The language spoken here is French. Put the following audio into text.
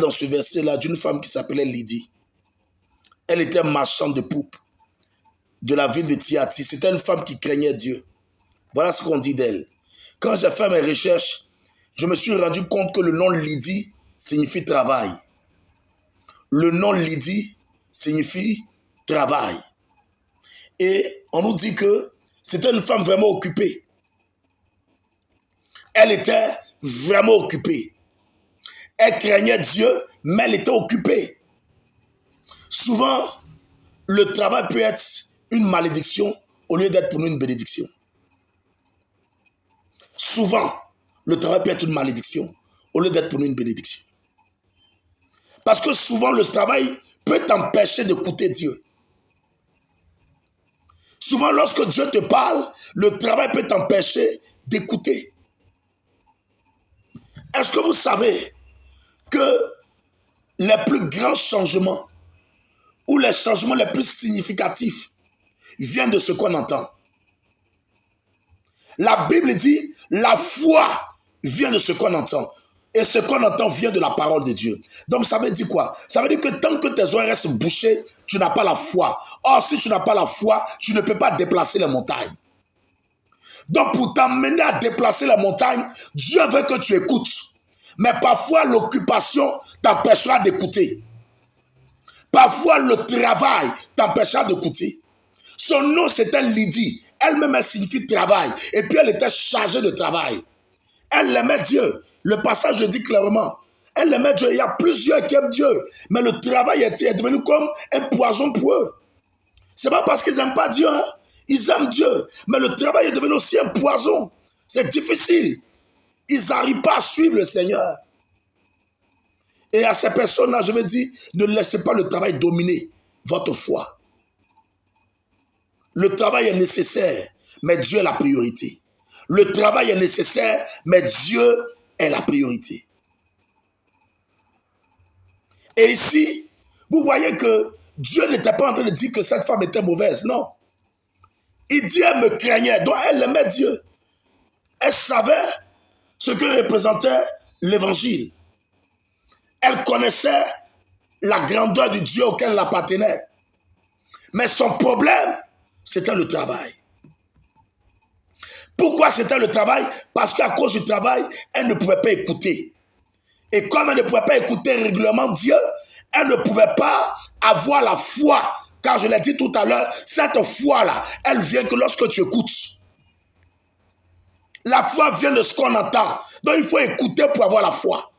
Dans ce verset-là, d'une femme qui s'appelait Lydie. Elle était marchande de poupes de la ville de Thyatire. C'était une femme qui craignait Dieu. Voilà ce qu'on dit d'elle. Quand j'ai fait mes recherches, je me suis rendu compte que le nom Lydie signifie travail. Le nom Lydie signifie travail. Et on nous dit que c'était une femme vraiment occupée. Elle était vraiment occupée. Elle craignait Dieu, mais elle était occupée. Souvent, le travail peut être une malédiction au lieu d'être pour nous une bénédiction. Souvent, le travail peut être une malédiction au lieu d'être pour nous une bénédiction. Parce que souvent, le travail peut t'empêcher d'écouter Dieu. Souvent, lorsque Dieu te parle, le travail peut t'empêcher d'écouter. Est-ce que vous savez que les plus grands changements ou les changements les plus significatifs viennent de ce qu'on entend? La Bible dit, la foi vient de ce qu'on entend. Et ce qu'on entend vient de la parole de Dieu. Donc ça veut dire quoi? Ça veut dire que tant que tes oreilles restent bouchées, tu n'as pas la foi. Or, si tu n'as pas la foi, tu ne peux pas déplacer les montagnes. Donc pour t'amener à déplacer les montagnes, Dieu veut que tu écoutes. Mais parfois l'occupation t'empêchera d'écouter. Parfois le travail t'empêchera d'écouter. Son nom c'était Lydie. Elle-même elle signifie travail. Et puis elle était chargée de travail. Elle aimait Dieu. Le passage le dit clairement. Elle aimait Dieu. Il y a plusieurs qui aiment Dieu. Mais le travail est devenu comme un poison pour eux. Ce n'est pas parce qu'ils n'aiment pas Dieu. Hein? Ils aiment Dieu. Mais le travail est devenu aussi un poison. C'est difficile. Ils n'arrivent pas à suivre le Seigneur. Et à ces personnes-là, je veux dire, ne laissez pas le travail dominer votre foi. Le travail est nécessaire, mais Dieu est la priorité. Le travail est nécessaire, mais Dieu est la priorité. Et ici, vous voyez que Dieu n'était pas en train de dire que cette femme était mauvaise, non. Il dit elle me craignait, donc elle aimait Dieu. Elle savait ce que représentait l'évangile. Elle connaissait la grandeur du Dieu auquel elle appartenait. Mais son problème, c'était le travail. Pourquoi c'était le travail? Parce qu'à cause du travail, elle ne pouvait pas écouter. Et comme elle ne pouvait pas écouter régulièrement Dieu, elle ne pouvait pas avoir la foi. Car je l'ai dit tout à l'heure, cette foi-là, elle vient que lorsque tu écoutes. La foi vient de ce qu'on entend. Donc il faut écouter pour avoir la foi.